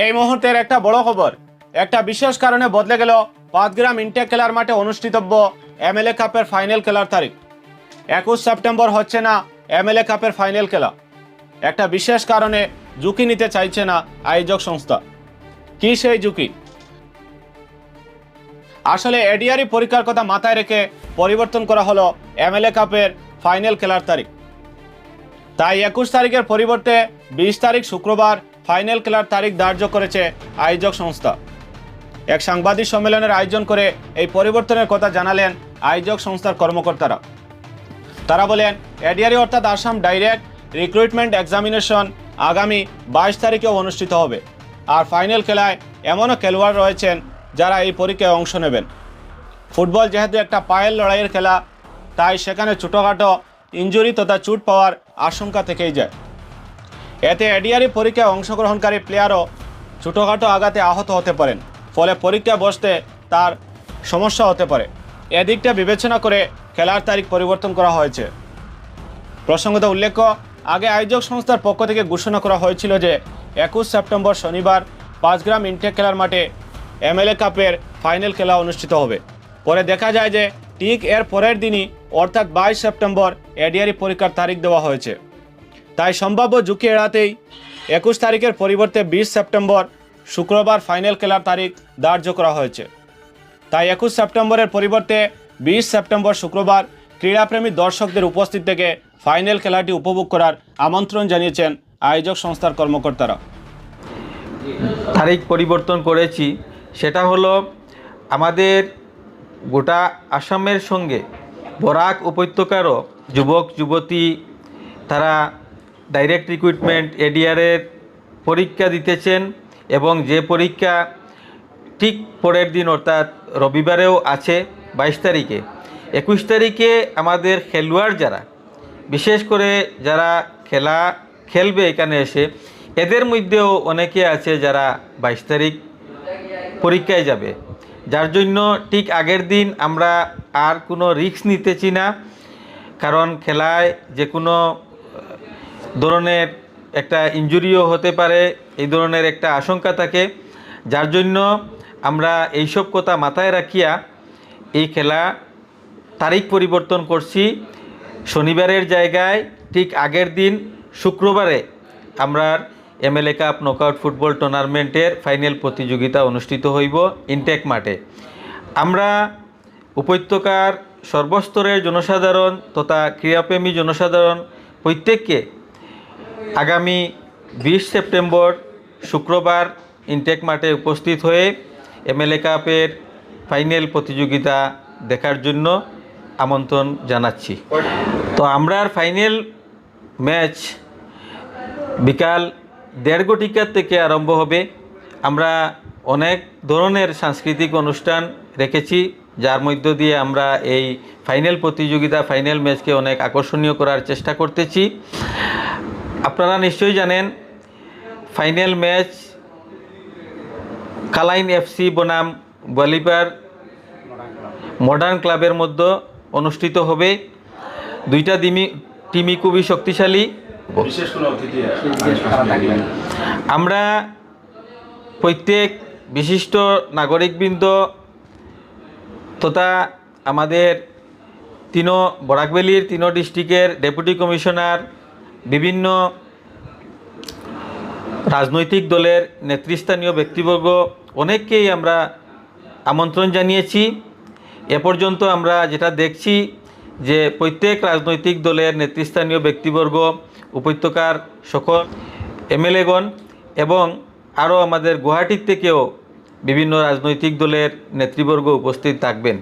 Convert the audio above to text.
এই মুহূর্তের একটা বড় খবর, একটা বিশেষ কারণে বদলে গেল পাঁচগ্রাম ইনটেক খেলার মাঠে অনুষ্ঠিতব্য এমএলএ কাপের ফাইনাল খেলার তারিখ। 21 সেপ্টেম্বর হচ্ছে না এমএলএ কাপের ফাইনাল খেলা। একটা বিশেষ কারণে ঝুঁকি নিতে চাইছে না আয়োজক সংস্থা। কি সেই ঝুঁকি? আসলে এডিআরই পরীক্ষার কথা মাথায় রেখে পরিবর্তন করা হলো এমএলএ কাপের ফাইনাল খেলার তারিখ। তাই 21 তারিখের পরিবর্তে 20 তারিখ শুক্রবার ফাইনাল খেলার তারিখ ধার্য করেছে আয়োজক সংস্থা। এক সাংবাদিক সম্মেলনের আয়োজন করে এই পরিবর্তনের কথা জানালেন আয়োজক সংস্থার কর্মকর্তারা। তারা বলেন, এডিআরই অর্থাৎ আসাম ডাইরেক্ট রিক্রুটমেন্ট এক্সামিনেশন আগামী 22 তারিখেও অনুষ্ঠিত হবে। আর ফাইনাল খেলায় এমনও খেলোয়াড় রয়েছেন যারা এই পরীক্ষায় অংশ নেবেন। ফুটবল যেহেতু একটা পায়ের লড়াইয়ের খেলা, তাই সেখানে ছোটোখাটো ইনজুরি তথা চোট পাওয়ার আশঙ্কা থেকেই যায়। এতে এডিআরই পরীক্ষায় অংশগ্রহণকারী প্লেয়ারও ছোটোখাটো আঘাতে আহত হতে পারেন, ফলে পরীক্ষা বসতে তার সমস্যা হতে পারে। এদিকটা বিবেচনা করে খেলার তারিখ পরিবর্তন করা হয়েছে। প্রসঙ্গত উল্লেখ্য, আগে আয়োজক সংস্থার পক্ষ থেকে ঘোষণা করা হয়েছিল যে 21 সেপ্টেম্বর শনিবার পাঁচগ্রাম ইনটেক খেলার মাঠে এমএলএ কাপের ফাইনাল খেলা অনুষ্ঠিত হবে। পরে দেখা যায় যে ঠিক এর পরের দিনই অর্থাৎ 22 সেপ্টেম্বর এডিআরই পরীক্ষার তারিখ দেওয়া হয়েছে। তাই সম্ভাব্য ঝুঁকি এড়াতেই 21 তারিখের পরিবর্তে 20 সেপ্টেম্বর শুক্রবার ফাইনাল খেলার তারিখ ধার্য করা হয়েছে। তাই 21 সেপ্টেম্বরের পরিবর্তে 20 সেপ্টেম্বর শুক্রবার ক্রীড়াপ্রেমী দর্শকদের উপস্থিত থেকে ফাইনাল খেলাটি উপভোগ করার আমন্ত্রণ জানিয়েছেন আয়োজক সংস্থার কর্মকর্তারা। তারিখ পরিবর্তন করেছি, সেটা হলো আমাদের গোটা আসামের সঙ্গে বরাক উপত্যকারও যুবক যুবতী তারা ডাইরেক্ট রিক্রুটমেন্ট এডিআরের পরীক্ষা দিতেছেন এবং যে পরীক্ষা ঠিক পরের দিন অর্থাৎ রবিবারেও আছে 22 তারিখে। 21 তারিখে আমাদের খেলোয়াড় যারা, বিশেষ করে যারা খেলবে এখানে এসে, এদের মধ্যেও অনেকে আছে যারা 22 তারিখ পরীক্ষায় যাবে। যার জন্য ঠিক আগের দিন আমরা আর কোনো রিস্ক নিতেছি না, কারণ খেলায় যে কোনো ধরনের একটা ইনজুরিও হতে পারে, এই ধরনের একটা আশঙ্কা থাকে। যার জন্য আমরা এইসব কথা মাথায় রাখিয়া এই খেলা তারিখ পরিবর্তন করছি। শনিবারের জায়গায় ঠিক আগের দিন শুক্রবারে আমরা এমএলএ কাপ নকআউট ফুটবল টুর্নামেন্টের ফাইনাল প্রতিযোগিতা অনুষ্ঠিত হইব ইনটেক মাঠে। আমরা উপত্যকার সর্বস্তরের জনসাধারণ তথা ক্রীড়াপ্রেমী জনসাধারণ প্রত্যেককে আগামী 20 সেপ্টেম্বর শুক্রবার ইনটেক মাঠে উপস্থিত হয়ে এমএলএ কাপের ফাইনাল প্রতিযোগিতা দেখার জন্য আমন্ত্রণ জানাচ্ছি। তো আমরার ফাইনাল ম্যাচ বিকাল 1:30 থেকে আরম্ভ হবে। আমরা অনেক ধরনের সাংস্কৃতিক অনুষ্ঠান রেখেছি, যার মধ্য দিয়ে আমরা এই ফাইনাল প্রতিযোগিতা ফাইনাল ম্যাচকে অনেক আকর্ষণীয় করার চেষ্টা করতেছি। আপনারা নিশ্চয়ই জানেন ফাইনাল ম্যাচ কালাইন এফসি বনাম বলিপার মডার্ন ক্লাবের মধ্যে অনুষ্ঠিত হবে। দুইটা টিমই খুবই শক্তিশালী। আমরা প্রত্যেক বিশিষ্ট নাগরিকবৃন্দ তথা আমাদের বরাকভ্যালির 3 ডিস্ট্রিক্টের ডেপুটি কমিশনার, বিভিন্ন রাজনৈতিক দলের নেতৃস্থানীয় ব্যক্তিবর্গ অনেককেই আমরা আমন্ত্রণ জানিয়েছি। এ পর্যন্ত আমরা যেটা দেখছি যে প্রত্যেক রাজনৈতিক দলের নেতৃস্থানীয় ব্যক্তিবর্গ, উপত্যকার সকল এমএলএগণ এবং আরও আমাদের গুয়াহাটির থেকেও বিভিন্ন রাজনৈতিক দলের নেতৃবর্গ উপস্থিত থাকবেন।